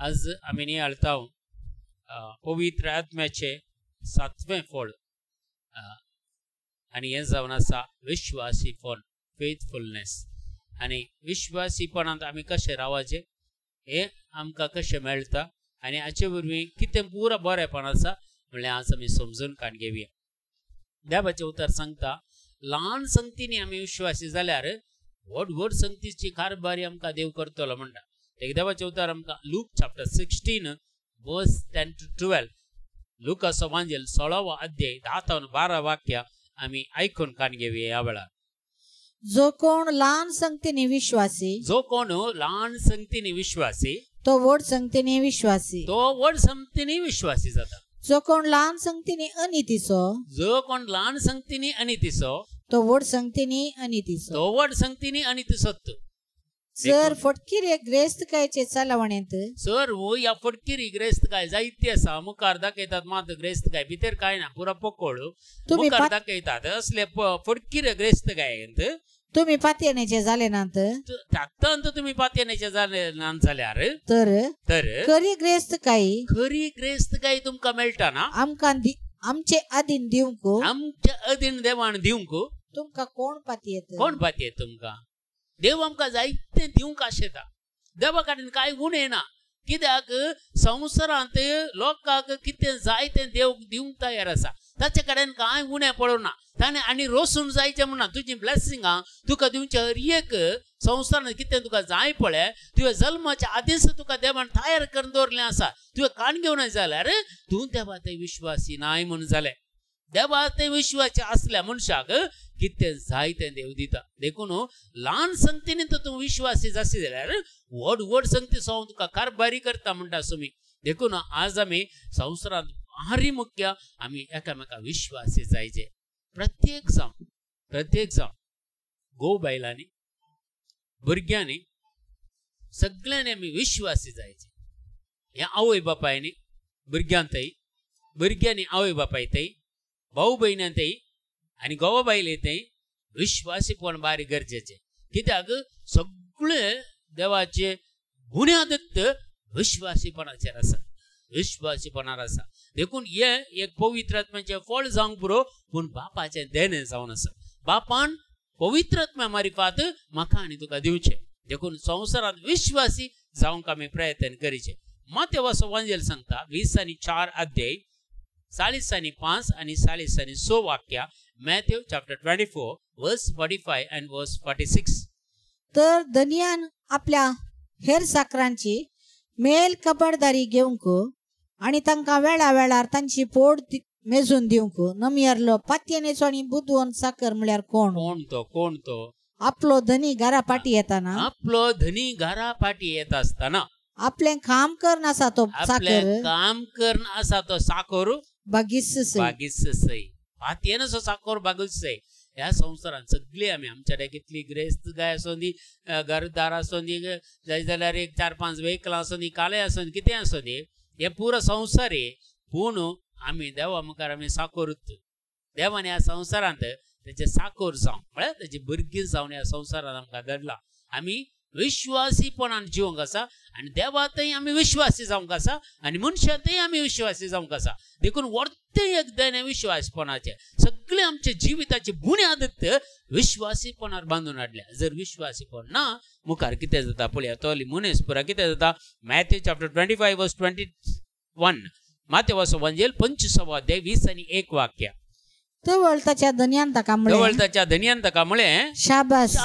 आज आम्ही नियाळता पवित्र आत्म्याचे 7वें फळ आणि हे जावन आसा विश्वासीपण, फेथफुलनेस. आणि विश्वासीपणांत आमी कशें रावचे हे आमकां कशें मेळटा आनी हाचे वरवीं कितें पुरो बरेंपण आसा म्हणल्यार आज आमी समजून काण घेवया. देवाचें उतर सांगता ल्हान संगतींनी आमी विश्वासी जाल्यार व्हड व्हड संगतीची कारभारी आमकां देव करतलो म्हणटा. देवाचें उतर आमकां लूक चॅप्टर 16 वर्स 10 to 12. लुकाचो एवांजेल 16वा अध्याय 10 ते 12 वाक्या आमी आयकून काण घेवया ह्या वेळार. जो कोण ल्हान संगतीने विश्वासी, जो कोण ल्हान संगतीने विश्वासी, तो व्हड संगतीने विश्वासी. तो व्हड संगतीने विश्वासी जाता. जो कोण ल्हान संगतीने अनितीचो, जो कोण ल्हान संगतीने अनितीचो, तो व्हड संगतीने अनितीचो. तो व्हड संगतीने अनितीचोत. जर फटकिरे ग्रेस्तकायचे चलवणेंत, सर हो या फटकिरी ग्रेस्तकाय जायती आसा. मुखार दाखयतात मात ग्रेस्तकाय भितर काय ना पुरा पकोड मुखार दाखयतात असले फटकिरे ग्रेस्तकायेंत तुम्ही पातयेण्याचे जाले नात, ताकतंत तुम्ही पातयेण्याचे जाले नात जाल्यार तर खरी ग्रेस्तकाय तुमकां मेळटा ना. आमकां आमचे अधीन दिवंक, आमच्या अधीन देवान दिवंक तुमकां कोण पातयेत? कोण पातयेत तुमकां? देव आमकां जायते दिवंक आशेता. देवा कडेन कांय उणें ना. कित्याक संवसारांत लोकांक कितें जाय तें देव दिवंक तयार आसा. ताचे कडेन कांय उणें पडोना. ताणें आनी रोसून जायचें म्हणना. तुजी ब्लेसिंगां तुका दिवचे हर एक संवसारांत कितें तुका जाय पळय तुवें जल्माच्या आदींच तुका देवान तयार करून दवरलें आसा. तुवें काण घेवना जाल्यार तूं देवा ते विश्वासी नाय म्हूण जालें. देवा ते विश्वासी असल्या मनशाक कितें जाय तें देव दिता. देखून ल्हान संगतीन तूं विश्वासी जाशी जाल्यार व्हड व्हड संगती सो तुका कारभारी करता म्हणटा सुमी. देखून आज आमी संवसारांत भारी मुख्य आमी एकामेकांक विश्वासी जायचे. प्रत्येक जावन घोव बायलांनी भुरग्यांनी सगळ्यांनी आमी विश्वासी जायचे. ह्या आवय बापायनी भुरग्यांतय, भुरग्यांनी आवय बापायतय, भाऊ बहिण्यांतय आणि घोवा बायलेतय विश्वासीपण बारी गरजेचे. कित्याक सगळे देवाचे बुन्यादत विश्वासीपणाचेर आसा, विश्वासीपणार आसा. देखून हे एक पवित्र आत्म्याचे फळ जावंक पुरो पूण बापाचें देणें जावन आसा. बापान पवित्र आत्म्या मार्फत म्हाका आनी तुका दिवचे. देखून संवसारांत विश्वासी जावंक आमी प्रयत्न करीचे. मत्तेवाचो एवांजेल सांगता 20:4 अध्याय 40:5 आणि 40:6 वाक्या. मॅथ्यू चॅप्टर 24 वर्स 45 and verse 46. तर धनियान आपल्या हेर साकरांची मेल कबडदारी घेवंक आणि तांकां वेळा वेळार तांची पोट मेजून दिवंक नमियरलो पातयेनेचो आणि बुदवंत साकर म्हळ्यार कोण तो आपलो धनी घरा पाटी येता आसतना आपले काम करन आसा तो साकर बागीस सई पातयेनचो साकर बागीस सई. ह्या संवसारांत सगळी आमी आमच्या कितली ग्रेस्त गाय आसूं दी, घरदार आसूं दी, जाय जाल्यार एक 4-5 व्हेकलां आसूं दी, काले आसूं दी, कितें आसूं दी, हे पुरो संवसार पूण आमी देवा मुखार आमी साकोरूच. देवान ह्या संवसारांत तेचे साकोर जावं म्हळ्यार तेची भुरगीं जावन ह्या संवसारांत आमकां धरला. आमी विश्वासीपणान जिवंक आसा आनी देवातय आमी विश्वासी जावंक आसा आनी मनशांतय आमी विश्वासी जावंक आसा. देखून वर्ते एक देणे विश्वासपणाचे सगळे आमच्या जिविताची बुन्यादत विश्वासीपणार बांदून हाडल्या. जर विश्वासीपण ना मुखार कितें जाता पळया. तोली मनीस पुरा कितें जाता. मॅथ्यू चॅप्टर 25 वर्स 21. मत्तेवाचो एवांजेल 25वा अध्याय 20 आणि 1 वाक्या. तवळताच्या धन्यान ताका म्हळे शाबास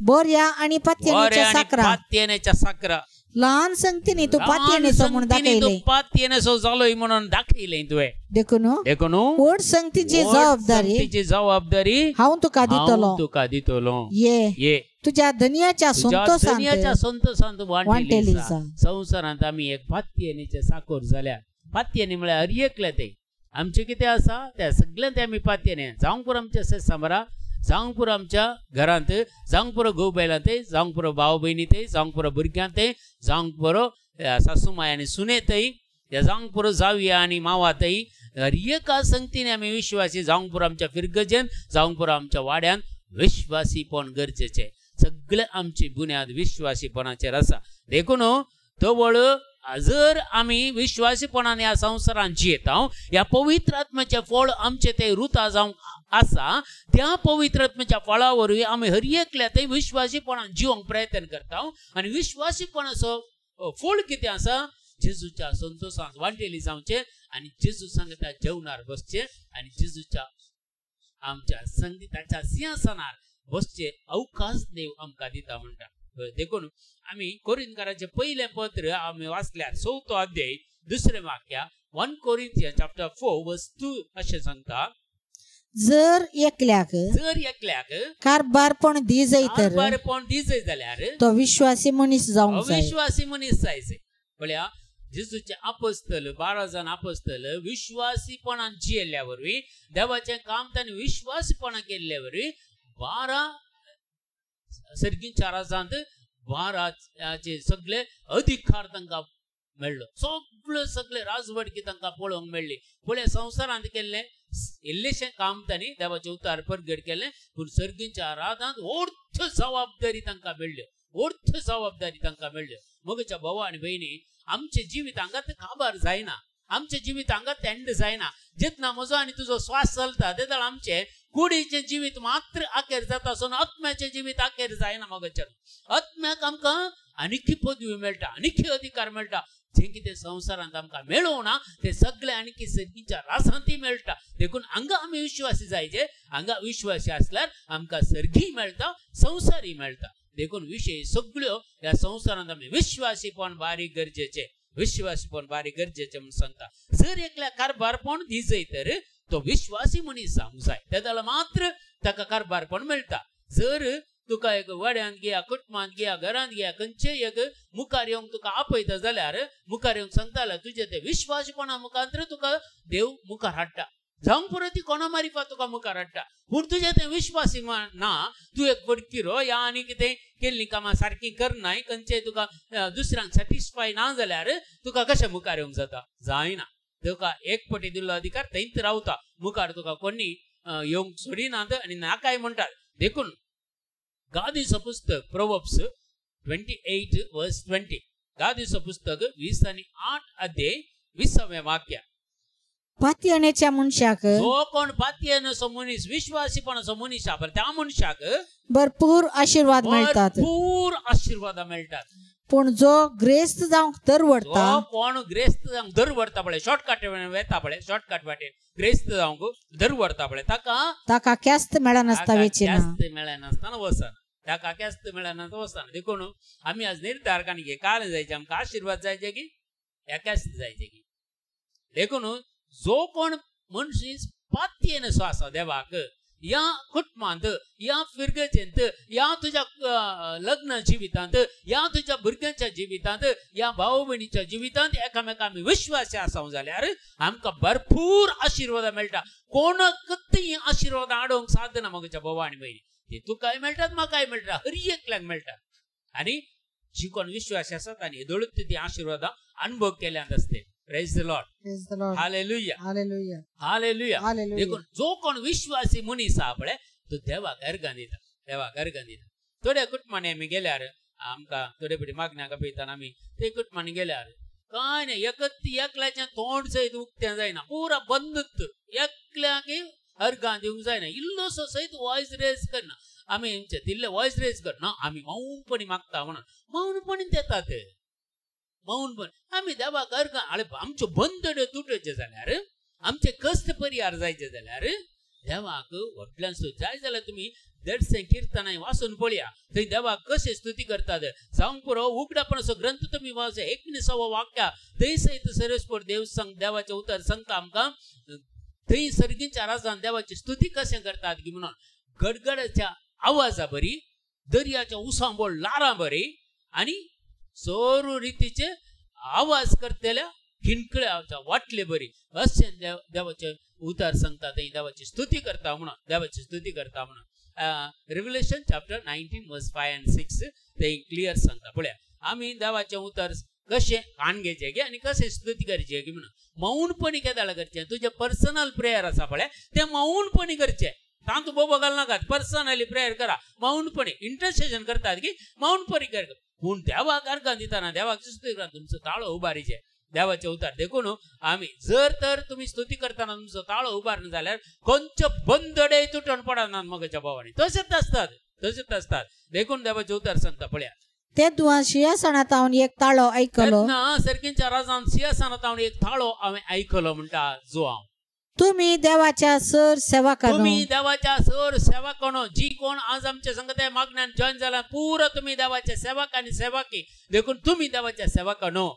बोर्या आणि पातयेनेच्या साकरा. ल्हान संगतीने तू पातयेनेचो म्हणून दाखयले, पातयेनेचो जालोय म्हणून दाखयले तुवें. देखून व्हड संगतीची जबाबदारी हांव तुका दितलो. ये तुझ्या धन्याच्या संतोषांत वांटेली जा. संवसारांत आमी एक पातयेनेचे साकोर जाल्यार पातयेने म्हळ्यार हर एकले ते आमचे कितें आसा त्या सगळ्यां ते आमी पातयेने जावंक पुरो आमच्या सेसांबरा, जावंक पुरो आमच्या घरांत, जावंक पुरो घोव बायलांत, जावंक पुरो भाव भयणींत, जावंक पुरो भुरग्यांत, जावंक पुरो सासू माय आनी सुनेतय, जावंक पुरो जावया आनी मावातय हर एका संगतीने आमी विश्वासी जावंक पुरो आमच्या फिरगजेन, जावंक पुरो आमच्या वाड्यान विश्वासीपण गरजेचे. सगळे आमची बुन्याद विश्वासीपणाचेर आसा. देखून तवळ जर आम्ही विश्वासीपणाने या संसारात जियेता या पवित्र आत्म्याचे फळ आमचे ते रुता जावंक आसा त्या पवित्र आत्म्याच्या फळावरवी आम्ही हर एकल्या ते विश्वासीपणान जिवंक प्रयत्न करता आणि विश्वासीपणाचो फळ कितें आसा जेजूच्या संतोषांत वांटेली जावचे आणि जेजू सांगता जेवणार बसचे आणि जेजूच्या आमच्या संगीताच्या सिंहासनार बसचे अवकाश देव आमकां दिता म्हणटा. देखून आम्ही कोरिंथकाराचे पहिले पत्र आम्ही वाचल्यार 4 अध्याय 2 वाक्य 1 Corinthians chapter 4 verse 2 असे सांगता जर एकल्याक कारभारपण दी जाल्यार तो विश्वासी मनीस जावंक जाय. विश्वासी मनीस जायचे. पळया जेजूचे अपोस्तल 12 जण अपोस्तल विश्वासीपणान जियेल्ल्या वरवीं देवाचें काम तांणी विश्वासीपणान केल्ल्या वरवीं 12 सर्गीच्या राजांत 12 सगळे अधिकार तांकां मेळ्ळो. सगळे राजवडकी तांकां पळोवंक मेळ्ळी. पळय संवसारांत केल्लें इल्लेशें काम तांणी देवाचे उतार परगट केलें पूण सर्गीच्या राजांत अर्थ जबाबदारी तांकां मेळ्ळ्यो. अर्थ जबाबदारी तांकां मेळ्ळ्यो. मगच्या भावा आनी भयणी आमचे जिवीत हांगात काबार जायना. आमचे जिवीत हांगात एंड जायना. जितना म्हजो आनी तुजो श्वास चलता ते आमचे कुडीचे जिवीत मात्र आखेर जाता आसून आत्म्याचे जिवीत आखेर जायना. मगच्या आत्म्याक आमकां आनीक पदवी मेळटा, आनीक अधिकार मेळटा. जे कितें संवसारांत आमकां मेळों ना ते सगळे आनीक सर्गीच्या रासांतय मेळटा. देखून हांगा आमी विश्वासी जायचे. हांगा विश्वासी आसल्यार आमकां सर्गीय मेळटा, संवसारय मेळटा. देखून विशय सगळ्यो ह्या संवसारांत आमी विश्वासीपण बारीक गरजेचे, विश्वासीपण बारीक गरजेचे म्हणून सांगता. जर एकल्या कारभारपण दिसय तर तो विश्वासी मनीस जावंक जाय. तेदाला मात्र ताका कारभारपण मेळटा. जर तुका एक वड्यांत घ्या, कुटुंबांत घ्या, घरांत घ्या, खंयचेय एक मुखार येवंक तुका आपयता जाल्यार मुखार येवंक सांगता जाल्यार तुजे ते विश्वासीपणा मुखांतर तुका देव मुखार हाडटा. जावंक पुरो ती कोणा मारिफा तुका मुखार हाडटा. पूण तुजे ते विश्वासी ना, तू एक फडकिरो या आनी कितें केल्ली कामां सारकी करनाय, खंयचेय तुका दुसऱ्यांक सॅटिस्फाय ना जाल्यार तुका कशें मुखार येवंक जाता? जायना. तुका एक पटी दिल्लो अधिकार थंयच रावता. मुखार तुका कोणी येवंक सोडिनात आनी नाकाय म्हणटात. देखून गादीचो पुस्तक प्रोवर्ब्स 28 verse 20 गादीचो पुस्तक 20 आणि 8 अध्याय 20वें वाक्य. पातयेच्या मनशाक जो कोण पातयेचो मनीस विश्वासीपणाचो मनीस आसा त्या मनशाक भरपूर आशीर्वाद मेळटात. भरपूर आशीर्वाद मेळटात. पण जो ग्रेस्त जावंक दरवडता, कोण ग्रेस्त जावंक दरवडता पळय, शॉर्टकट वेता पळय, शॉर्टकट वाटेन ग्रेस्त जावंक दरवडता पळय, ताका क्यास्त मेळनासता वेचना, क्यास्त मेळनासतना वचना, ताका क्यास्त मेळनासतना वचना. देखून आमी आज निर्धार कानी घे काल जायचे आमकां आशीर्वाद जायचे की या क्यास्त जायचे की. देखून जो कोण मनीस पातयेनसो आसा देवाक या कुटुंबांत, या फिरगेचेंत, या तुझ्या लग्न जिवितांत, या तुझ्या भुरग्यांच्या जिवितांत, या भाऊ भयणीच्या जिवितांत एकामेका आमी विश्वासी आसांक जाल्यार आमकां भरपूर आशीर्वाद मेळटा. कोणाकय आशीर्वाद आडोवंक साधना. मगच्या भावा आनी भयणी ते तुकाय मेळटात, म्हाकाय मेळटा, हर एकल्याक मेळटा. आनी जी कोण विश्वासी आसात आनी हेदोळूच ती आशीर्वादां अनुभव केल्यांत असते. Praise the Lord. Praise the Lord. Hallelujah. Hallelujah. Hallelujah. Hallelujah. देखून जो कोण विश्वासी मनीस आसा पळय तो देवाक अर्घां दिता, देवाक अर्घां दिता. थोड्या कुटुंबांनी आमी गेल्यार आमकां थोडे फावटी मागण्या पळयतना आमी ते कुटुंबांनी गेल्यार काय नाही, एकल्याचें तोंड सयत उक्तें जायना, पुरा बंदूच. एकल्याक अर्घां दिवंक जायना, इल्लोसो सयत वॉयस रेज करना. आमी आमचे दिल्ले वॉयस रेज करना, आमी मौनपणी मागता म्हणून मौनपणीन देतात. मौनपण आमी देवाक अर्घां आमच्यो बंदड्यो तुटच्यो जाल्यार, आमचे कश्ट परिहार जायचे जाल्यार देवाक व्हडल्यान जाय जाल्यार तुमी देडशे किर्तनां वाचून पळया. थंय देवाक कशें स्तुती करतात. जावंक पुरो उगडापणाचो ग्रंथ तुमी वाच, 19व वाक्य थंय सयत सरस्पर देव देवाचे उतर सांगता आमकां. थंय सर्गीच्या राजान देवाची स्तुती कशें करतात की म्हणून गडगडाच्या आवाजा बरी, दर्याच्या उसांबोळ लारां बरी आनी सोरू रितीचे आवाज करतेल्या खिणकळ्या वाटले बरी अशें देवाचे उतार सांगता. थंय देवाची स्तुती करता म्हणून, देवाची स्तुती करता म्हणून. Revelation chapter 19 verse 5 and 6 ते क्लियर सांगता. पळया आमी देवाचे उतार कशें कान घेवचे गे आनी कशें स्तुती करचे की म्हणून मौनपणी केदाळ करचें. तुजें पर्सनल प्रेयर आसा पळय तें मौनपणी करचें. तांतू बोबो घालनाकात, पर्सनली प्रेयर करा मौनपणी. इंटरसेशन करतात की मौनपणी कर. पूण देवाक अर्घां दिताना देवाक स्तुती करताना तुमचो ताळो उबारीचे देवाचे उतार देखून आमी जर तर तुमी स्तुती करताना तुमचो ताळो उबारना जाल्यार खंयच्यो बंदडे तुटून पडनात मगाच्या भावांनी तशेंच आसतात देखून देवाचे उतार सांगता पळया तेदुआ सिंहासनांत हांव एक ताळो आयकलो सर्गीच्या राजान सिंहासनांत हांव एक ताळो हांवें आयकलो म्हणटा जो हांव तुम्ही देवाच्या सर सेवकांनो तुम्ही देवाच्या सर सेवकांनो जी कोण आज आमच्या संगत मागण्यान जॉइन जाला पुरो तुम्ही देवाचे सेवक आणि सेवकी देखून तुम्ही देवाच्या सेवकांनो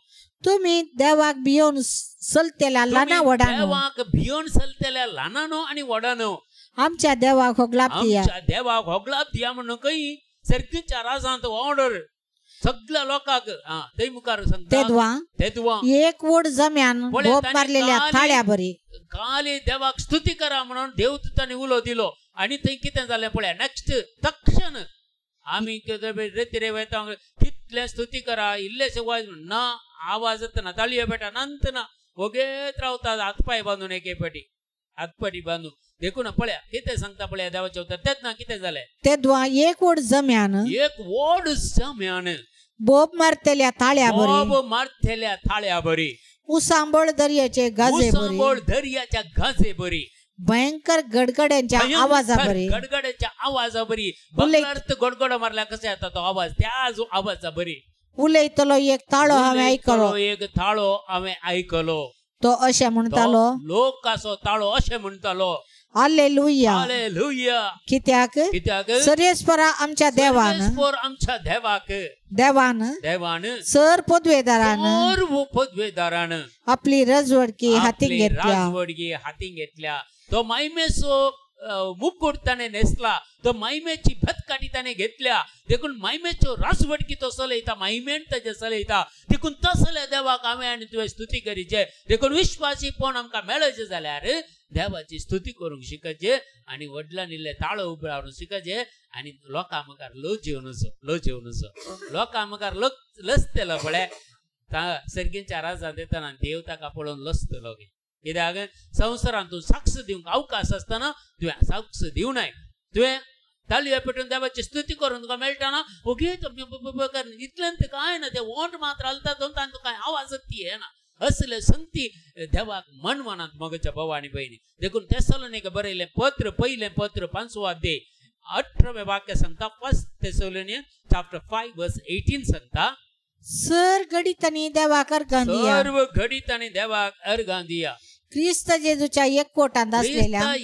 तुम्ही देवाक भियोन चलतेल्या ल्हाना वडानो देवाक भियोन चलतेल्या ल्हानानो आणि वडानो आमच्या देवाक होगलाप दिया आमच्या देवाक होगलाप दिया म्हणून कई सर्गीच्या राजांत ऑर्डर सगळ्या लोकांक ते मुखार सांगता तेदुआ एक वोड जम्यान भोप मारलेल्या थाळ्या बरी काली देवाक स्तुती करा म्हणून देवदूतांनी उलो दिलो आणि थंय कितें जालें पळया नेक्स्ट तक्षण आमी रेती वयता कितले स्तुती करा इल्लेशे वाज ना आवाज येतना ताळयो पेटा नंत ना वगेत रावतात हातपाय बांदून एके पेटी हातपाटी बांदून देखून पळया कितें सांगता पळया देवाच्या उतर तेच ना कितें जालें तेदुआ एक वोड जम्यान बोब मारतेल्या थाळ्या बरी उसांबळ दर्याचे गाजे बरी भयंकर गडगड्यांच्या आवाजा बरी गडगड मारल्या कसा येता तो आवाज त्या आवाजा बरी उलयतलो एक ताळो हांवें आयकलो तो अशें म्हणटालो लोक असो ताळो अशें म्हणटालो हालेलुया हालेलुया कित्याक सर्वेस्परा आमच्या देवान सर पदवेदारान आपली रजवडकी हातीक घेतल्या तो महिमेचो मुकुट ताणे नेसला तो महिमेची भतकाटी ताणे घेतल्या देखून महिमेच्यो राजवडकी तो चलयता महिमेन ताजे चलयता देखून तसले देवाक हांवें आनी तुवें स्तुती करीचे देखून विश्वासीपण आमकां मेळचे जाल्यार देवाची स्तुती करूंक शिकचे आनी वडिलांनी इल्ले ताळो उबारून शिकचे आनी लोकां मुखार लो जेवनचो लोकां मुखार लसतेलो पळय सर्गीच्या राजांत येतना देव ताका पळोवन लसतलो कित्याक संवसारांत तूं साक्ष दिवंक अवकाश आसतना तुवें साक्ष दिवं नाय तुवें ताळयो पेटून देवाची स्तुती करून तुका मेळटाना ओगे इतल्यान कांय ना ते वोंट मात्र हलता दोन तुका आवाज येना असले संगती देवाक मनवनात मगच्या भाव आनी भयणी देखून थेसलोनिके बरयलें पत्र पयलें पत्र 5 अध्याय 18वें वाक्य सांगता 1 Thessalonians chapter 5 verse 18 सांगता सर्व घडीतांनी देवाक अर्घां दिया ख्रिस्त जेजूच्या एकवटांत असलेल्या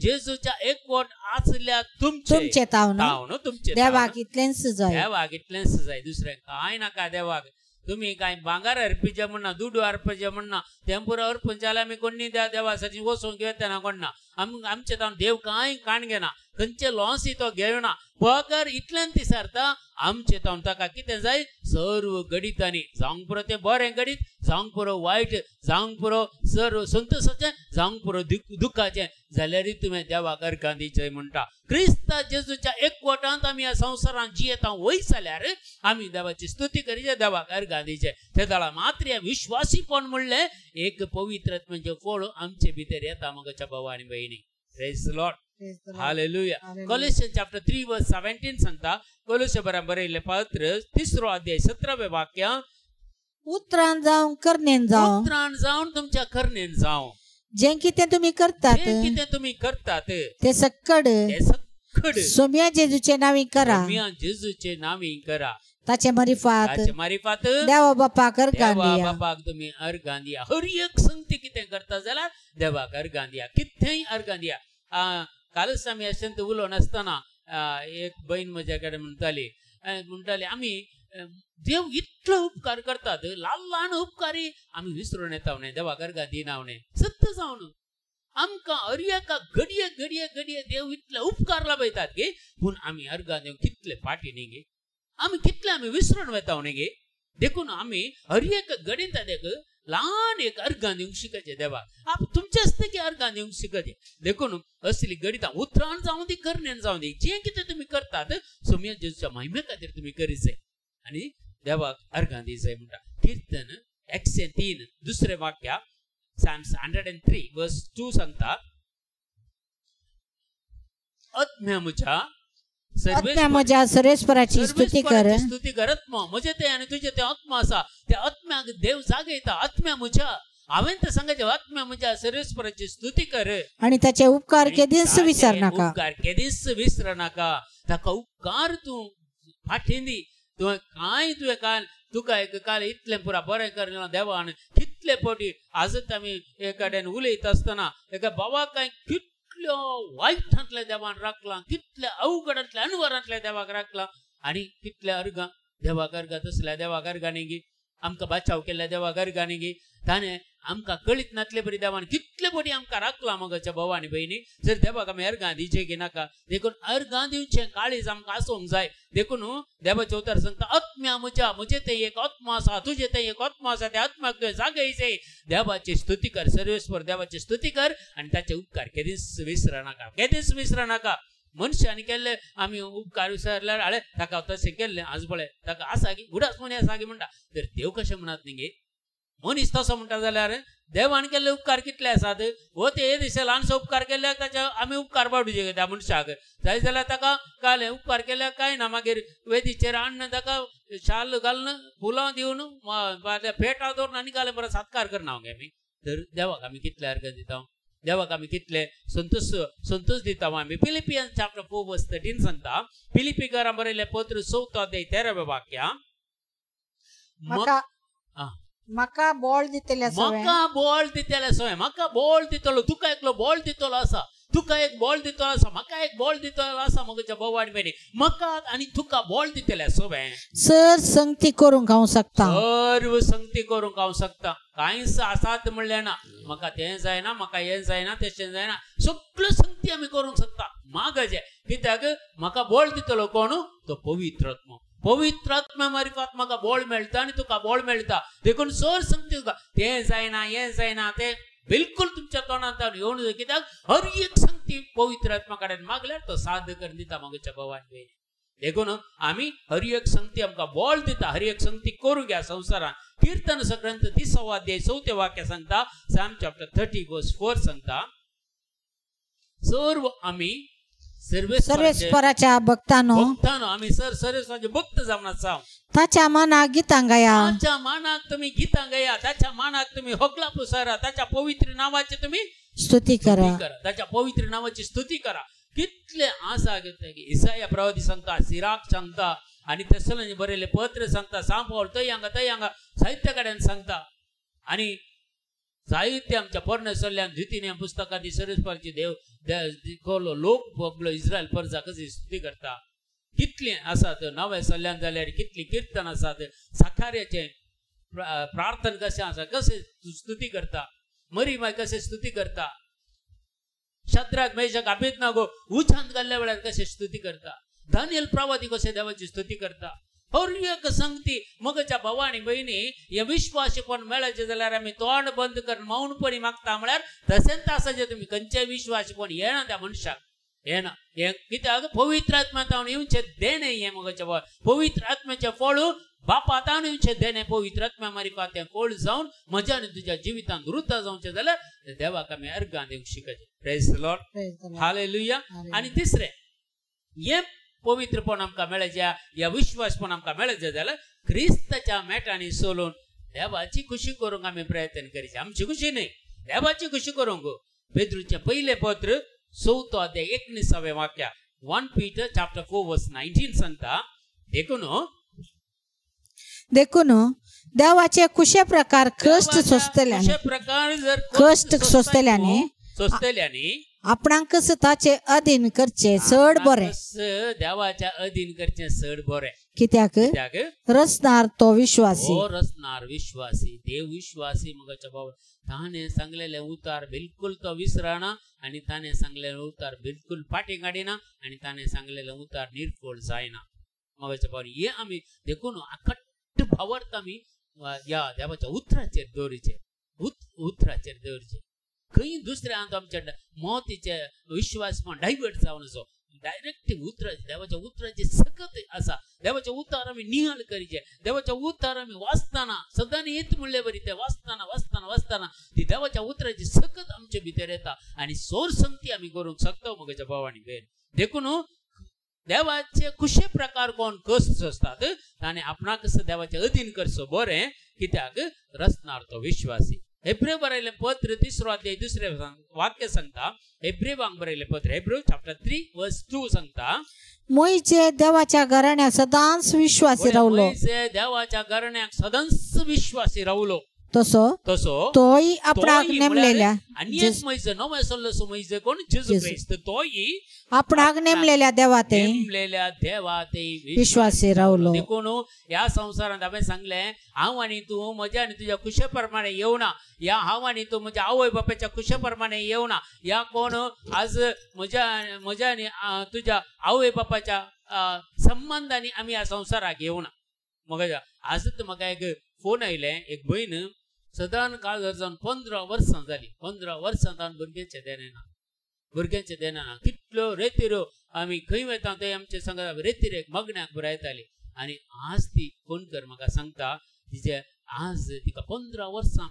जेजूच्या एकवट आसल्या तुमचे तावन तुमचे देवाक इतलेंच जाय दुसरें कांय नाका देवाक तुम्ही काय भांगार अर्पिजे म्हणना दुडू अर्पिजे म्हणना तेंपुरा अर्पण जाल्यार आमी कोणी देवासाठी वचूंक घेतना कोणना आमचे तावन देव कांय काण घेना खंयचे लॉसी तो घेवना पगार इतल्यान ती सारता आमचे तावन ताका कितें जाय सर्व गणितांनी जावंक पुरो तें बरें गणित जावंक पुरो वायट जावंक पुरो सर्व संतोशाचें जावंक पुरो दुखाचें जाल्यारय तुवें देवाक अर्घां दिवचें म्हणटा क्रिस्त जेजूच्या एकवटांत आमी ह्या संवसारांत जियेता वयस जाल्यार आमी देवाची स्तुती करीचे देवाक अर्घां दिवचें ते दाळा मात्र ह्या विश्वासीपण म्हणलें एक पवित्रत्वाचें फळ आमचे भितर येता मगच्या भाव आनी भयणी praise the lord hallelujah Colossians chapter 3 verse 17 सांगता कोलोस्यां बरयल्लें पत्र 3 अध्याय 17वें वाक्य उतरान जावं करनेन जावं तुमच्या करनेन जावं जे कितें तुमी करतात ते सक्कड सोम्या जेजूचे नांवी करा ताचे मारिफात देवा बापाक अर्घां तुमी अर्घां दिया हर एक संगती कितें करता जाल्यार देवाक अर्घां दिया कितेंय अर्घां दिया कालच आमी अशेंत उलोवन आसतना एक बहीण म्हज्या कडेन म्हणटाली आमी देव इतलो उपकार करतात ल्हान उपकारी आमी विसरून येता म्हणे देवाक अर्घां दिना म्हणे सत्य जावन आमकां हर एका घडये देव इतले उपकार लाभयतात गे पूण आमी अर्घां दिवंक कितले फाटी न्ही गे आमी कितले विसरून वता म्हणे गे देखून आमी हर एक घडीत ल्हान एक अर्घां दिवंक शिकचे देवाक तुमचे आसता की अर्घां दिवंक शिकचे देखून असली गणितां उतरान जावं दी करण्यान जावं दी जे कितें तुमी करतात सोम्या जेजूच्या महिमे खातीर तुमी करीचे आनी देवाक अर्घां दिवचें म्हणटा कीर्तन 103 दुसरें वाक्य Psalms 103 verse 2 सांगता आत्म्या म्हज्या आत्म्या म्हज्या सर्वेस्पराची स्तुती कर. स्तुती करत म्हजे ते आनी तुझे ते आत्मा आसा त्या आत्म्याक देव जागयता. आत्म्या म्हज्या हांवें ते सांगचे आत्म्या म्हज्या सर्वेस्पराची स्तुती कर आणि त्याचे उपकार केदीच विसर नाका. उपकार केदीच विसर नाका. ताका उपकार तूं फाटीं दी. तुवें कांय तुवें काल तुका एक काल इतलें पुरा बरें करलें देवान. कितले फावटी आजच आमी एक कडेन उलयता आसतना एका बाबाक काय कितल्यो वायटांतल्या देवान राखलां, कितल्या अवघडांतल्या अनवरांतल्या देवाक राखलां आनी कितल्या अर्गां देवाक अर्गां तसल्या देवाक अर्गांनी गी आमकां बचाव केल्ल्या देवाक अर्गांनी गी ताणें आमकां कळीत नातले बरी देवान कितले बरी आमकां राखलां. मगच्या भावा आनी भयणी जर देवाक आमी अर्गां दिवचे की नाका. देखून अर्गां दिवचें काळीज आमकां आसूंक जाय. देखून देवाचे उतर सांगता आत्म्या म्हज्या म्हजे ते एक आत्मा आसा तुजे ते एक आत्मा आसा त्या आत्म्याक तुवें जागयचें. देवाची स्तुती कर. सर्वेस्वर देवाची स्तुती कर आनी ताचे उपकार केदीच विसर नाका. केदीच विसर नाका. मनशांनी केल्ले आमी उपकार विसरल्यार आळे ताका तशें केल्लें आज पळय ताका आसा की उडास म्हणी आसा की म्हणटा. तर देव कशें म्हणत न्ही गे. मनीस तसो म्हणटा जाल्यार देवान केल्ले उपकार कितले आसात. हो ते हे दिसा ल्हानसो उपकार केल्याक ताचे आमी उपकार बाडूचे त्या मनशाक. जाय जाल्यार ताका काल उपकार केल्याक कांय ना. मागीर वेदीचेर हाडून ताका शाल घालून फुलां दिवन पेटां दवरून आनी घालून बरो सत्कार करना गे आमी. तर देवाक आमी कितले अर्घ दिता. देवाक आमी कितले संतोष दिता आमी. फिलिपियन्स चॅप्टर 4 वर्स 13 सांगता. फिलिपिकारां बरयले पत्र 4 अध्याय 13 वाक्य. म्हाका बळ दितले म्हाका बळ दितले सवय. म्हाका बळ दितलो. तुका एकलो बळ दितलो आसा. तुका एक बळ दितलो आसा. म्हाका एक बळ दितलो आसा. मगच्या भावा आनी भयणी म्हाका आनी तुका बळ दितले सवय. सर संगती करूंक हांव शकता. सर्व संगती करूंक हांव शकता. कांयच आसात म्हणलें ना. म्हाका तें जायना म्हाका हें जायना तेशें जायना. सगळ्यो संगती आमी करूंक शकता. मागजे कित्याक म्हाका बळ दितलो कोण तो पवित्र आत्मा. पवित्र आत्म्या मार्फत म्हाका बळ मेळटा आनी तुका बळ मेळटा. देखून सर संगती तुका तें जायना हें जायना तें बिलकुल तुमच्या तोंडांत येवून कित्याक हर एक संगती पवित्र आत्मा कडेन मागल्यार तो साध्य करून दिता मगच्या भावान भयणी. देखून आमी हर एक संगती आमकां बळ दिता. हर एक संगती करूंक ह्या संवसारान. कीर्तन संक्रांत 30 अध्याय 4 वाक्य सांगता. साम चॅप्टर 30 वर्स 4 सांगता. सर्व आमी सर्वेस्पराच्या भक्तानो आमी सर्वेस्पराचे भक्त जावन आसा. ताच्या मानाक गितां गाया. ताच्या मानाक तुम्ही गितां गाया. ताच्या मानाक तुम्ही होगला पुसारा. ताच्या पवित्र नावाची तुम्ही स्तुती करा. ताच्या पवित्र नावाची स्तुती करा. कितले आसा इसाया प्रवादी सांगता. सिराक सांगता आणि तेसलोनी बरयले पत्र सांगता. सांपवळ तय हांगा साहित्य कडेन सांगता. आणि साहित्य आमच्या पर्ण सल्ल्यान द्वितीय पुस्तकांनी सर्वेस्पराची देव लोक बगलो इस्रायल प्रजा कशी स्तुती करता. कितले आसात नवे सल्ल्यान जाल्यार कितली कीर्तन आसात. साखार्याचे प्रार्थना कशें आसा कशें स्तुती करता. मरी माय कशें स्तुती करता. शद्राक मेशक अबेदनागो उच्चांत घाल्ल्या वेळार कशें स्तुती करता. दानियल प्रवादी कशें देवाची स्तुती करता. हर एक संगती मगच्या भावा आनी भयणी हे विश्वासीपण मेळचे जाल्यार आमी तोंड बंद करून मौनपणी मागता म्हळ्यार तशेंच आसा जे तुमी खंयचेय विश्वासीपण येना त्या मनशाक येना. हे कित्याक पवित्र आत्म्यान येवचे देणे. हे मगच्या भावा पवित्र आत्म्याचे फळ बापातान येवचे देणे. पवित्र आत्म्या मार्फत हें फळ जावन म्हज्या आनी तुज्या जिवितांत वृद्ध जावचे जाल्यार देवाक आमी अर्गां दिवंक शिकचे. Praise the lord. हालेलुया. आनी तिसरें हे पवित्रपण आमकां मेळचे या विश्वासपण आमकां मेळचे जाल्यार क्रिस्ताच्या मेटांनी सोलून देवाची खुशी करूंक आमी प्रयत्न करीचे. आमची खुशी न्ही देवाची खुशी करूंक. पेद्रूचे पहिले पत्र 4 अध्याय 19 वाक्य 1 Peter chapter 4 verse 19 सांगता. देखून देवाचे खुशे प्रकार कष्ट सोंसतल्याने आपणाक ताचे अधीन करचे चड बरें. देवाच्या अधीन करचे चड बरें. कित्याक रचणार तो विश्वासी. रचणार विश्वासी. देव विश्वासी मगच्या भाव ताणें सांगलेले उतार बिलकुल तो विसरना आणि ताणें सांगलेले उतार बिलकुल फाटी काडिना आणि ताणें सांगलेले उतार निर्फळ जायना. मगच्या भाव हे आमी देखून अखट्ट भावार्थ आमी या देवाच्या उतराचेर दवरीचे. उतराचेर दवरचे. खंय दुसऱ्या आमच्या मोतीचे विश्वास पण डायवर्ट जावन असो. डायरेक्ट उतर देवाच्या उतराचे सकत आसा. देवाचे उतार आमी नियाळ करीचे. देवाच्या उतार आमी वाचताना सदां येत म्हणले बरी ते वाचताना ती देवाच्या उतराची सकत आमचे भितर येता आणि सोर संगती आमी करूंक शकता मगच्या भावानी बेन. देखून देवाचे कुशे प्रकार कोण कस असतात आणि आपणा कसं देवाचे अधीन करसो बरें कित्याक रचणार तो विश्वासी. हेब्रेव बरयले पत्र 3 अध्याय 2 वाक्य सांगता. हेब्रेवांक बरयले पत्र हेब्रेव चॅप्टर 3 वर्स 2 सांगता. मोईचे देवाच्या घराण्याक सदांच विश्वासी रावलो. मोईचे देवाच्या घराण्याक सदांच विश्वासी रावलो. तसो तोही आपणाक नेमलेल्या आणि एक मोईचे नवे सल्लो मोईचे कोण जेजू ख्रिस्त तोही आपणाक नेमलेल्या देवाते विश्वासी रावलो. देखून या संसारात हांवें सांगलें हांव आनी तूं म्हज्या आनी तुज्या कुशे प्रमाणे येवना. या हांव आनी तूं म्हज्या आवय बापायच्या कुशे प्रमाणे येवना. या कोण आज म्हज्या आनी तुज्या आवय बापाच्या संबंधांनी आमी ह्या संसाराक येवना. म्हाका आजच म्हाका एक फोन आयले. एक भयण सदान काळ जावन 15 वर्सां जाली. 15 वर्सां जावन भुरग्यांचे देना कितल्यो रेतीरो आमी खंय वयता ते आमचे सांगता रेतीरेक मगण्याक बरं येताली. आनी आज ती फोन कर म्हाका सांगता तिचे आज तिका 15 वर्सां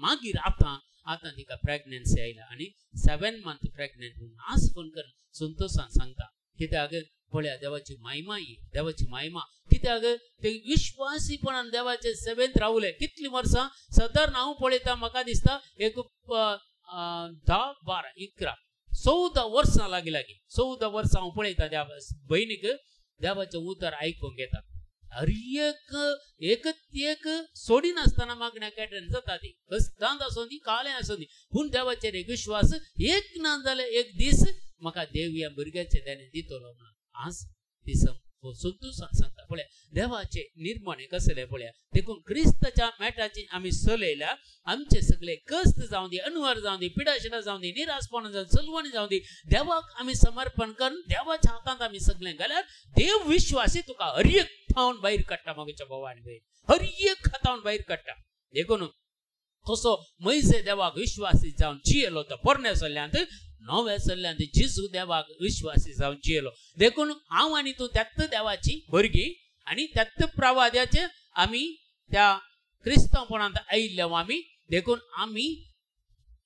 मागीर आतां तिका प्रेग्नन्सी आयला आनी 7 मंथ प्रेग्नेंट म्हणून आज फोन कर संतोषान सांगता. कित्याक पळया देवाची महिमा ही देवाची महिमा. कित्याक ते विश्वासीपणान देवाचे सेवेंत रावले. कितली वर्सां सादारण हांव पळयता म्हाका दिसता एक 10, 12, 11, 14 वर्सां लागीं 14 वर्सां हांव पळयता त्या भयणीक देवाचें उतर आयकूंक येता. हर एक सोडिनासतना मागण्या कॅटन जाता ती कस्तांत आसूं दी काळें आसूं दी पूण देवाचेर एक विश्वास एक ना जाल्यार एक दीस म्हाका देव ह्या भुरग्याचे देणे दितलो म्हणून आज ती संतोषान सांगता. पळया देवाचे निर्माण कसले पळया. देखून क्रिस्ताच्या मेटाची आमी चलयल्या आमचे सगळे कष्ट जावं दी अनवर जावं दी पिडाशिडा जावं दी निराशपण जावं चलवणी जावं दी देवाक आमी समर्पण करून देवाच्या हातांत आमी सगळें घाल्यार देव विश्वासी तुका हर एक ठावन भायर काडटा. मागच्या भवानी भायर हर एक हातावन भायर काडटा. देखून तसो मैजे देवाक विश्वासी जावन जियेलो तो पोरण्या सल्ल्यांत नव्या सल्ल्यांत जेजू देवाक विश्वासी जावन जियेलो. देखून हांव आनी तूं त्याच देवाची भुरगीं आनी त्याच प्रवाद्याचे आमी त्या क्रिस्तांवपणांत आयिल्ले आमी. देखून आमी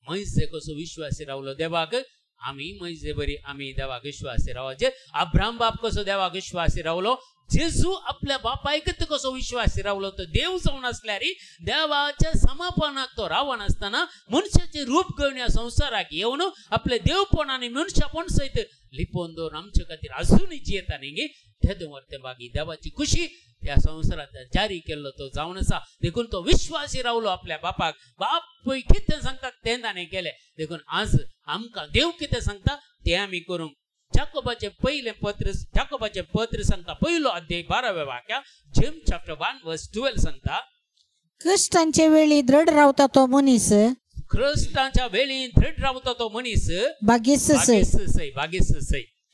मैजे कसो विश्वासी रावलो देवाक आमी मैजे बरी आमी देवाक विश्वासी रावचे. अब्राहम बाप कसो देवाक विश्वासी रावलो. जेजू आपल्या बापायकच कसो विश्वासी रावलो तो देव जावन आसल्यार देवाच्या समापनाक तो रावण आसतना मनशाचे रूप घेवन ह्या संसाराक येवन आपले देवपण आनी मनशापण सयत लिपोवन दवरून आमचे खातीर अजूनय जियेता न्ही. ते दवरते बागी देवाची खुशी त्या संसारात जारी केल्लो तो जावन आसा. देखून तो विश्वासी रावलो आपल्या बापाक. बाप पळय कितें सांगता तें ताणें केलें. देखून आज आमकां देव कितें सांगता तें आमी करूंक. जाकोबाचे पत्र सांगता 1 अध्याय 12व्या वाक्या जेम्स चॅप्टर 1 वर्स 12 सांगता. कष्टांचे वेळी दृढ रावता तो मनीस कष्टांच्या वेळी दृढ रावता तो मनीस बागीस सै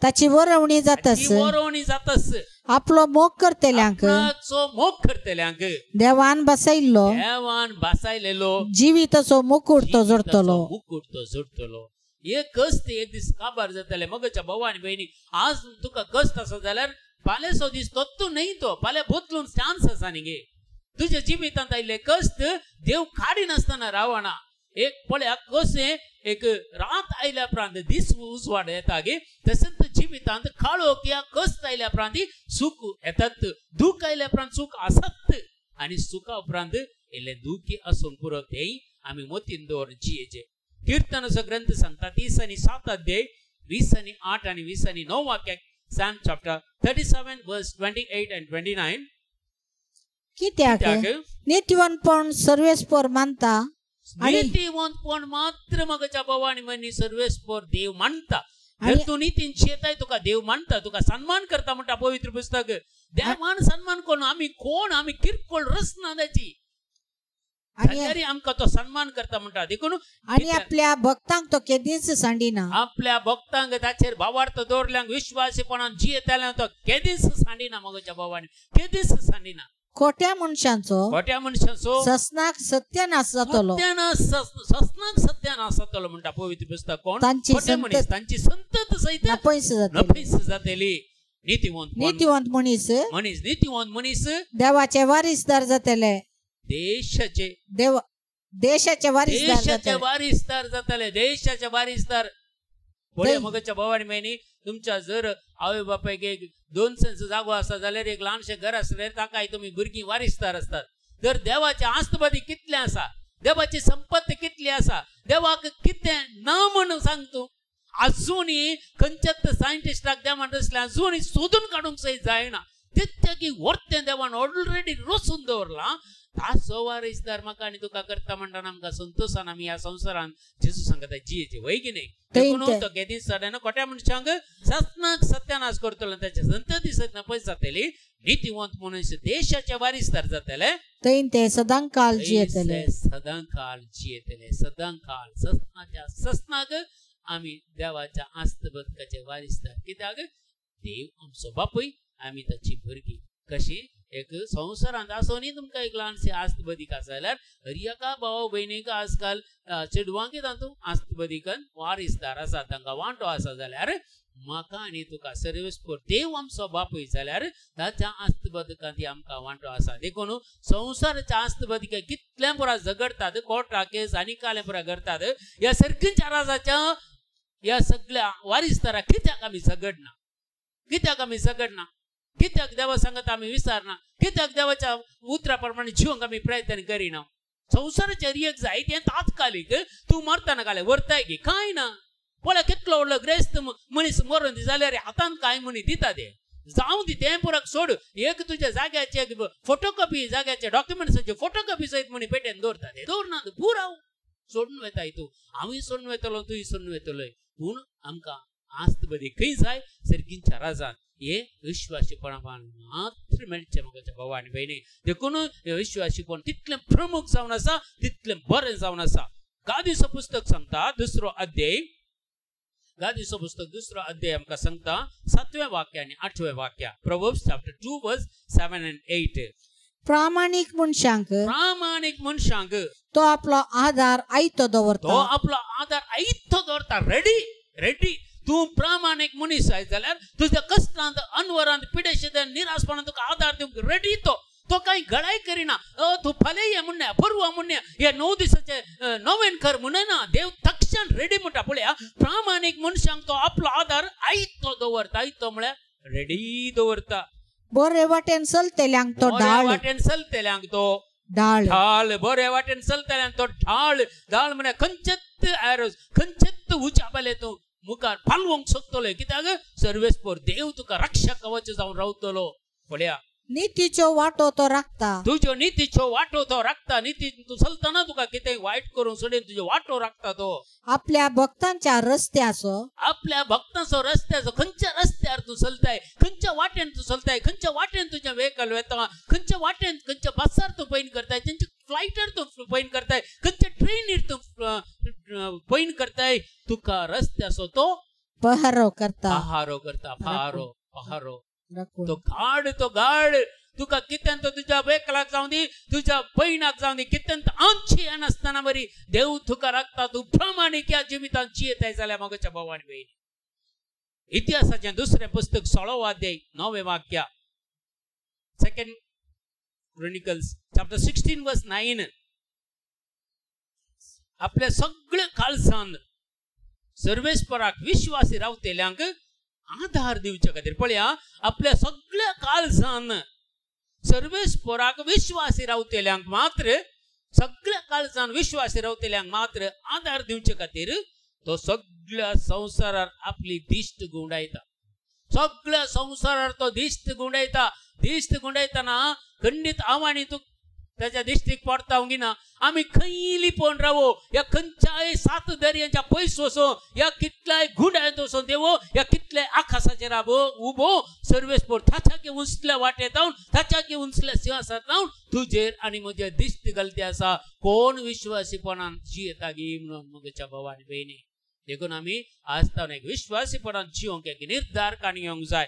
ताची वरवणी जातास आपलो मोग करतेल्यांक देवान बसयलेलो जिविताचो मुकुट तो जोडतलो. एक कष्ट एक दीस काबार जातले. मगच्या भवानी बहिणी आज तुका कष्ट आसा जाल्यार फाल्यांचो दीस तोत्तू न्ही तो फाल्यां बदलून चान्स आसा न्ही गे. तुज्या जिवितांत आयिल्ले कष्ट देव काडिनासतना रावना. एक पळया कशें एक रात आयल्या उपरांत दीस उजवाड येता गे तसंच जिवितांत काळोख या कष्ट आयल्या उपरांत सुख येतात. दूख आयल्या उपरांत सुख आसत आनी सुखा उपरांत इल्लें दुखी आसून पुरो तेय आमी मतीन दवरून जियेचे. कीर्तनाचो ग्रंथ सांगता 30 आणि 7 अध्याय 20 आणि 8 आणि 20 आणि 9 वाक्याक Psalm chapter 37 verse 28 and 29. कित्याक नीतिवंतपण सर्वेस्पर मानता नीतिवंतपण मात्र मगच्या भवानी मनी सर्वेस्पर देव मानता. तू नीतीन जियेताय तुका देव मानता तुका सन्मान करता म्हणटा पवित्र पुस्तक. देवान सन्मान कोण आमी किरकोळ रचना त्याची आणि आमकां तो सन्मान करता म्हणटा. देखून आणि आपल्या भक्तांक तो केदीच सांडिना. आपल्या भक्तांक ताचेर भावार्थ दवरल्यांक विश्वासीपणान जियेताल्यांक तो केदीच सांडिना. मगच्या भवानी केदीच सांडिना. खोट्या मनशांचो ससनाक सत्यानाश जातलो म्हणटा पवित्र पुस्तक. कोण तांची संतत सहित नफैस जातली. नीतिवंत मनीस देवाचे वारिसदार जातले. देशाचे वारिसदार जातले. देशाचे वारिसदार पुढे मगच्या भवानी बहिणी तुमच्या जर आवय बापायक एक 2 सेंस जागो आसा जाल्यार एक ल्हानशें घर आसल्यार ताकाय तुम्ही भुरगीं वारिसदार असतात. तर देवाचे आस्तबदी कितले आसा, देवाची संपत्ती कितली आसा, देवाक कितें ना म्हणून सांग तूं. अजूनही खंयच्याच सायंटिस्टाक देवान तसलें अजूनही सोदून काडूंक जायना. तितकें की व्हरतें देवान ऑलरेडी रोसून दवरला. ताचो वारिसदार म्हाका आनी तुका करता म्हणटाना आमकां संतोषान आमी ह्या संवसारान जेजू सांगता जियेची वय की न्ही. देखून तो केदी सड्यान खोट्या मनशांक सत्नाक सत्यानाश करतलो, त्याच्या संतती सत्य पयस जातली. नीतिवंत मनुष्य देशाचे वारिसदार जातले. ते सदांकाल जियेतले, सदांकाल जियेतले, सदांकाल सस्नाच्या सस्नाक आमी देवाच्या आस्तबदकाचे वारिसदार. कित्याक देव आमचो बापूय आमी ताची भुरगीं. कशी एक संवसारांत आसोनी तुमकां एक ल्हानशी आस्तबदीक आसा जाल्यार हर एका भाव भयणीक आजकाल चेडवांक तातूं आस्तबदीकन वारिसदार आसा, तांकां वांटो आसा जाल्यार म्हाका आनी तुका सर्वेस्पर देव आमचो बापूय जाल्यार ताच्या आस्तबदकांत आमकां वांटो आसा. देखून संवसाराच्या आस्तबदीक कितले पुरा झगडतात, कोर्टा केस आनी काले पुरा करतात. ह्या सर्कींच्या राजाच्या ह्या सगळ्या वारिसदाराक कित्याक आमी झगडना, कित्याक आमी झगडना, कित्याक देवा सांगता आमी विचारना, कित्याक देवाच्या उतरा प्रमाणे जिवंक आमी प्रयत्न करिना. संवसाराचे रियेक जाय तें तात्कालीक तूं मरतना काले व्हरताय की कांय ना. पळय कितलो व्हडलो ग्रेस्त मनीस मरून जाल्यार हातान कांय म्हणी दिता ते जावं दी तें पुराक सोड. एक तुज्या जाग्याचे फोटोकॉपी जाग्याचे डॉक्युमेंट्साचे फोटोकॉपी सयत म्हणी पेटेन दवरता ते दवरना पुराव सोडून वयताय. तूं हांवूय सोडून वयतलो तुय सोडून वयतलोय. पूण आमकां आस्तबदी खंय जाय सर्गींच्या राजान हे विश्वासीपणान मात्र मेळचें म्हाका भाव आनी भयणी. देखून हे विश्वासीपण तितलें प्रमुख जावन आसा, तितलें बरें जावन आसा. गादीचो पुस्तक सांगता दुसरो अध्याय, गादीचो पुस्तक दुसरो अध्याय आमकां सांगता 7वें वाक्य आनी 8वें वाक्य. प्रोवर्ब्स चॅप्टर 2 वर्स 7 and 8. प्रामाणिक मनशांक तो आपलो आधार आयतो दवरता, तो आपलो आधार आयतो दवरता. Ready ready. तूं प्रामाणिक मनीस आय जाल्यार तुज्या कश्टांत अनवरांत पिडेशेंत निराशपणांत तुका आधार दिवंक रेडी. तो कांय घडाय करिना. तूं फाल्यां ये म्हणया, परवा म्हणया, हे 9 दिसाचे नवेन कर म्हणना. देव तक्षण रेडी म्हणटा. पळया प्रामाणिक मनशांक तो आपलो आधार आयतो दवरता. आयतो म्हळ्यार रेडी दवरता. बरे वाटेन चलतेल्यांक तो ढाळ, वाटेन चलतेल्यांक तो ढाळ, ढाळ. बरे वाटेन चलतेल्यांक तो ढाळ. ढाळ म्हळ्यार खंयचेच एरोज, खंयचेच उचापले तूं मुखार फालवंक सोदतलो. कित्याक सर्वेस्पर देव तुका रक्षा कवच जावन रावतलो. पळया नीतीचो वाटो तो राखता, तुज्यो नीतीचो वाटो तो राखता. नीती तूं चलतना तुका कितें वायट करून सोडेन तुजो वाटो राखता तो. आपल्या भक्तांच्या रस्त्याचो, आपल्या भक्तांचो रस्त्याचो खंयच्या रस्त्यार तूं चलताय, खंयच्या वाटेन तूं चलताय, खंयच्या वाटेन तुजें व्हेकल वता, खंयच्या वाटेन खंयच्या बसार तूं पैन करताय, खंयच्या फ्लायटार तूं पैन करताय, खंयच्या ट्रेनीर तूं पैन करताय. तुका रस्त्याचो तो पहारो करता, पहारो करता. पहारो पहारो. तो गाड तुका कितें तो तुज्या व्हेकलाक जावं दी, तुज्या पैनाक जावं दी, कितें आमची नासतना बरी देव तुका राखता. तूं प्रामाणीक ह्या जिवितांत जियेताय जाल्यार मगच्या भाव आनी भयणी. इतिहासाचें दुसरें पुस्तक 16 अध्याय 9वें वाक्य. 2 Chronicles chapter 16 verse 9. आपल्या सगळ्या काळजान सर्वेस्पराक विश्वासी रावतेल्यांक आधार दिवचे खातीर. पळया आपल्या सगळ्या काळजान सर्वेस्पराक विश्वासी रावतेल्यांक मात्र, सगळ्या काळजान विश्वासी रावतेल्यांक मात्र आधार दिवचे खातीर तो सगळ्या संवसारार आपली दिश्ट गुंडायता. सगळ्या संवसारार तो दिश्ट गुंडायता. दिश्ट गुंडायतना खंडीत आव्हानी तू त्याच्या दिश्टीक पडता उगिना. आमी खंय लिपोन रावो, या खंयच्याय 7 दर्यांच्या पयस वचो, या कितल्याय गुंडायत वचो देवो, या कितल्याय आकाशाचेर उबो सर्वेस्पर ताच्या उंचल्या वाटेत रावन, ताच्या उंचल्या सिंहासनार रावन तुजेर आनी म्हजे दिश्ट घालते आसा. कोण विश्वासीपणान जियेता गी म्हणून मगच्या भाव आनी भयणी. देखून आमी आसतना एक विश्वासीपणान जिवंक एक निर्धार काणी येवंक जाय.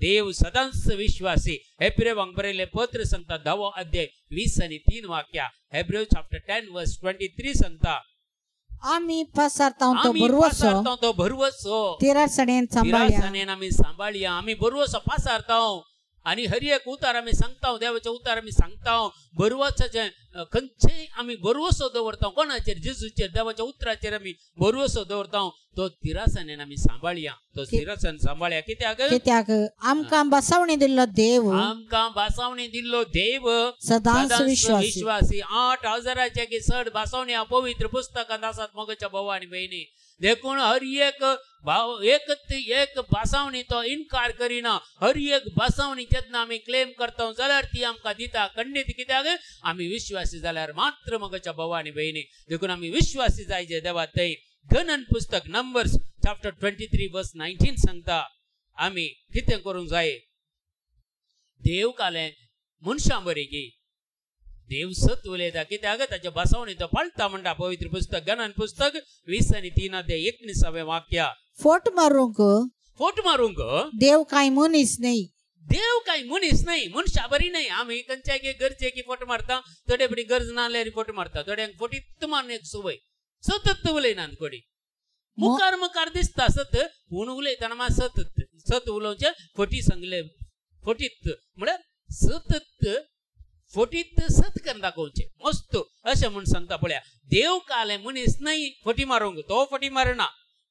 देव सदांच विश्वासी. हेब्रेवांक बरयले पत्र सांगता 10 अध्याय 20 आणि 3 वाक्या. हेब्रेव चॅप्टर 10 वर्स 23 सांगता आमी पासारता तो भरवसो तिरासणेन आमी सांभाळया. आमी भरवसो पासारता आणि हर एक उतार आमी सांगता, देवाचे उतार आमी सांगता. भरवसाचे खंयचेय आमी भरवसो दवरता कोणाचेर, जेजूचेर, देवाच्या उतराचेर आमी भरवसो दवरता. तो तिरासने आम्ही सांभाळया तो तिरासन सांभाळया कित्याक आमकां बसावणी दिल्लो देव आमकां बासावणी दिल्लो देव सदांच विश्वासी 8000 की चड बासावणी पवित्र पुस्तकांत आसात मोगाच्या भाव आनी भयणी देखून हर एक भाव एक बासावणी तो इन्कार करिना हर एक बासावणी जेन्ना आमी क्लेम करता जाल्यार ती आमकां दिता खंडीत कित्याक आमी विश्वासी जाल्यार मात्र मोगाच्या भाव आनी भयणी देखून आमी विश्वासी जायचे देवा थंय गणन पुस्तक नंबर्स चॅप्टर 23 वर्स 19 सांगता आमी कितें करूंक जाय देव काले मनशां बरी गी देव सत उलयता कित्याक ताच्या बसवणी तो पाळटा म्हणटा पवित्र पुस्तक गणन पुस्तक 20 आणि 3:19 वाक्य फोट मारूंक देव काय मनीस नाही देव काही मनीस नाही मनशा बरी नाही आम्ही खंयच्या गरजे की फोट मारता थोडे बरी गरज ना जाल्यार फोट मारता थोड्यांक फोटीत मारन एक सवय सतत उलयनात कोणी मुखार दिसता सत पूण उलयतना मात सत उलोवचे फोटी सांगले फोटीत म्हळ्यार सतत फोटीत सत करून दाखोवचे मस्त अशें म्हूण सांगता पळया देव काले मनीस नाही फोटी मारूंक तो फोटी मारना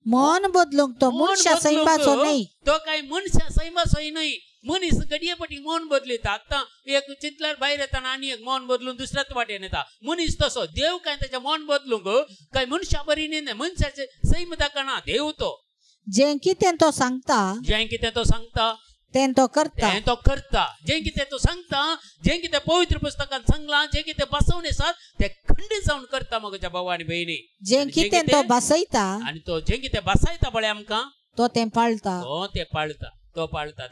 मन बदलूंक तो मनशा सैमाचो नाही तो काय मनशा सैमाचोय नाही मनीस घडये पटी मन बदलिता आता एक चिंतल्यार भायर येताना आनी एक मन बदलून दुसऱ्याच वाटेन येता मनीस तसो देव काय त्याचे मन बदलूंक काय मनशा बरी न्ही मनशाचे सैम दाखना देव तो जें कितें तो सांगता तें तो करता जें कितें तो सांगता जें कितें पवित्र पुस्तकांत सांगलां जें कितें बसवून आसात तें खंडीत जावन करता म्हज्या भावा आनी भयणी जें कितें तो बसयता आनी तो जें कितें बसयता पळय आमकां तो तें पाळता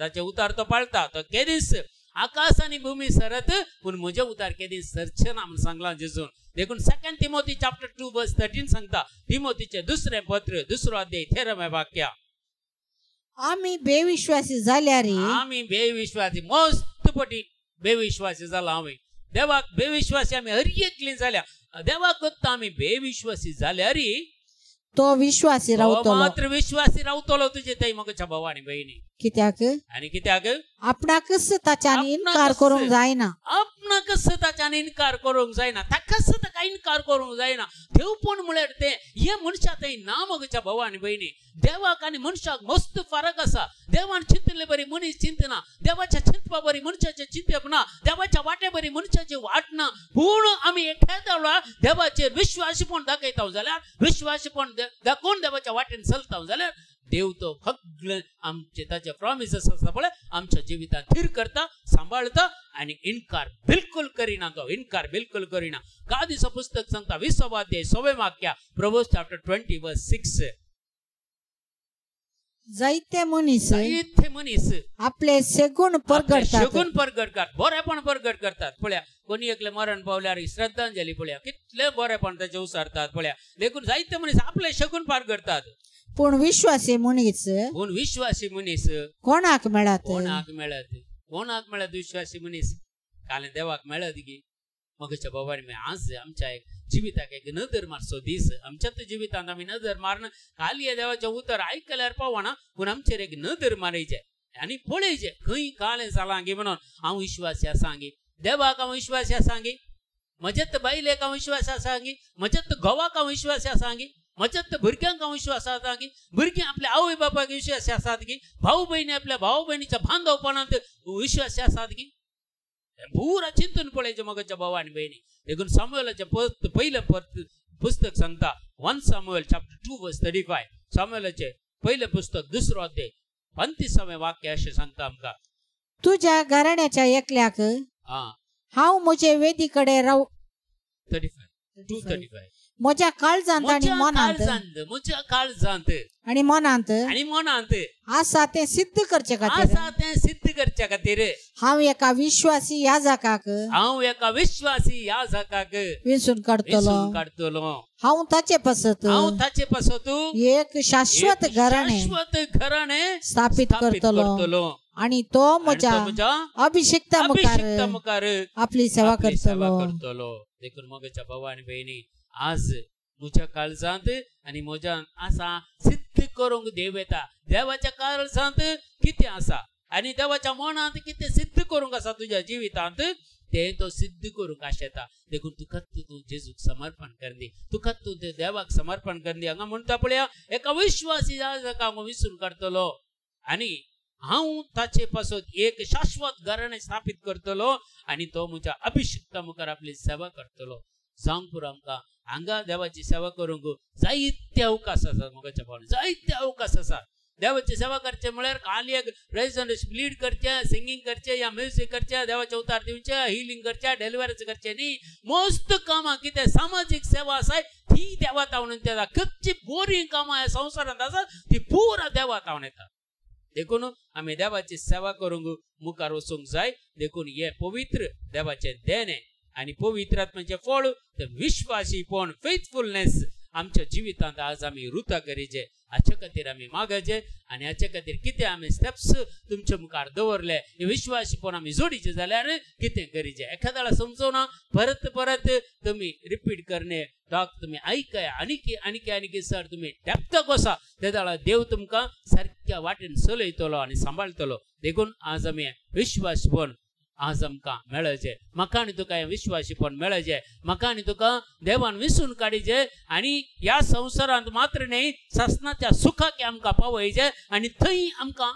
ताचे उतार तो पाळता तो केदीस आकाश आनी भूमी सरत पूण म्हजे उतार केदीस सरचे ना म्हूण सांगलां जेजून देखून 2 तिमोथी चॅप्टर 2 वर्स 13 सांगता तिमोथीचे दुसरें पत्र 2 अध्याय 13 वाक्य आम्ही बेविश्वासी जाल्यार आम्ही बेविश्वासी मस्त पटी बेविश्वासी जाला आम्ही देवाक बेविश्वासी आम्ही हर एकली जाल्या देवाक आम्ही बेविश्वासी जाल्यार तो विश्वासी रावतलो मात्र विश्वासी रावतलो तुजे थंय मोगाच्या भावा आनी भयणी कित्याक आपणाकच ताच्यान इन्कार करूंक जायना ताकाच ताका इन्कार करूंक जायना देवपण म्हळ्यार ते हे मनशा थंय ना मोगाच्या भावा आनी भयणी देवाक आनी मनशाक मस्त फरक आसा देवान चिंतले बरी मनीस चिंतना देवाच्या चिंतपा बरी मनशाचे चिंतप ना देवाच्या वाटे बरी मनशाची वाट ना पूण आमी एखाद्या देवाचेर विश्वासीपण दाखयता जाल्यार विश्वासीपण दाखोवन देवाच्या वाटेन चलता जाल्यार देव तो फक्त आमचे ताचे प्रॉमिसेस आसा पळय आमच्या जिवितांत थीर करता सांभाळता आणि इन्कार बिलकुल करिना तो इन्कार बिलकुल करिना गादीचं पुस्तक सांगता 20 अध्याय 6 वाक्य प्रोव्हर्ब्स चॅप्टर 20 वर्स 6 जायते मनीस आपले शगुन परगडतात बरेपण परगट करतात पळया कोणी एकले मरण पावल्यार श्रद्धांजली पळया कितले बरेपण त्याचे उसरतात पळया देखून जायते मनीस आपले शगुन परगडतात पूण विश्वासी मनीस कोणाक मेळत विश्वासी मनीस काले देवाक मेळत गी मगच्या बाबानी आज आमच्या जिविताक एक नदर मारचो दीस आमच्याच जिवितांत आमी नदर मारना खाली देवाचे उतर आयकल्यार पावना पूण आमचेर एक नदर मारयचे आनी पळयचे खंय काले जाला गे म्हणून हांव विश्वासी आसा गे देवाक हांव विश्वासी आसा गे म्हजेत बायलेक हांव विश्वासी आसा गे म्हजेत घोवाक हांव विश्वासी आसा गे म्हजेत भुरग्यांक हांव विश्वास आसा गे भुरगीं आपल्या आवय बापायक विश्वासी आसात गे भाऊ भयणी आपल्या भाऊ भयणीच्या बांधवपणांत विश्वासी आसात गे पुरा चिंतून पळयचे मगच्या भाव आनी भयणी देखून सामुएलाचे पयले पुस्तक सांगता 1 सामुएल चॅप्टर 2 वर्स 35 सामुएलाचे पयले पुस्तक 2 अध्याय 35 वाक्य अशें सांगता आमकां तुज्या घराण्याच्या एकल्याक हांव म्हजे वेदी कडेन राव 35 म्हज्या काळजांत आनी मनांत आसा तें सिद्ध करचे खातीर हांव एका विश्वासी याजकाक विंचून काडटलो हांव ताचे पसत एक शाश्वत घराणे स्थापीत करतलो आणि तो म्हज्या अभिषिक्ता मुखार आपली सेवा करतलो देखून मगच्या भाव आनी भयणी आज म्हज्या काळजांत आनी म्हज्या आसा सिद्ध करूंक देव येता देवाच्या काळजांत कितें आसा आनी देवाच्या मनांत कितें सिद्ध करूंक आसा तुज्या जिवितांत ते तो सिद्ध करूंक आशेता देखून तुका तू जेजूक समर्पण करदी तुका तू ते देवाक समर्पण करदी हांगा म्हणटा पळया एका विश्वासी जाका हांव विसरून काडटलो आनी हांव ताचे पासून एक शाश्वत घराणें स्थापीत करतलो आनी तो म्हज्या अभिषिक्ता मुखार आपली सेवा करतलो जावंक पुरो आमकां हांगा देवाची सेवा करूंक जायते अवकाश आसात मोगाच्या भावान जायते अवकाश आसात देवाची सेवा करचे म्हळ्यार खाली एक प्रेज एंड लीड करचे सिंगिंग करचे या म्युझिक करचे देवाचे उतार दिवचे हिलिंग करचे डेलिव्हरीचे करचे न्ही मस्त कामां कितें सामाजीक सेवा आसाय ती देवात आवडून येता कच्ची बोरिंग कामां ह्या संवसारांत आसात ती पुरा देवात आवडून येता देखून आमी देवाची सेवा करूंक मुखार वचूंक जाय देखून हे पवित्र देवाचे देणे आणि पवित्र आत्म्याचे फळ ते विश्वासीपण फेथफुलनेस आमच्या जिवितांत आज आमी रुता करीचे हाचे खातीर आमी मागचे आनी हाचे खातीर कितें आमी स्टेप्स तुमचे मुखार दवरले हे विश्वासीपण आमी जोडीचे जाल्यार कितें करीचे एखाद्याला समजोना परत परत तुम्ही रिपीट करणे डॉक तुम्ही ऐकाय आनी सर तुम्ही डेप्थाक वसा तेदाळा देव तुमकां सारक्या वाटेन चलयतलो आनी सांबाळटलो देखून आज आमी विश्वासीपण आज आमकां मेळचे म्हाका आनी तुका विश्वासीपण मेळचे म्हाका आनी तुका देवान विसरून काडीचे आनी ह्या संवसारांत मात्र न्ही सासणाच्या सुखाक आमकां पावयचे आनी थंय आमकां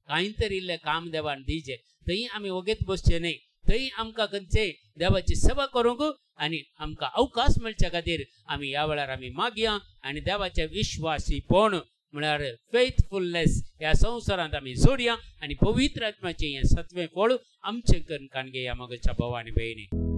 कांय तरी इल्लें काम देवान दिवचे थंय आमी वगेत बसचे न्ही थंय आमकां खंयचे देवाची सेवा करूंक आनी आमकां अवकाश मेळच्या खातीर आमी ह्या वेळार आमी मागया आनी देवाचे विश्वासीपण म्हळ्यार फेथफुलनेस ह्या संवसारांत आमी जोडया आनी पवित्र आत्म्याचें हें सत्वें फळ आमचें करून काणगे ह्या मोगाच्या भावानी भयणी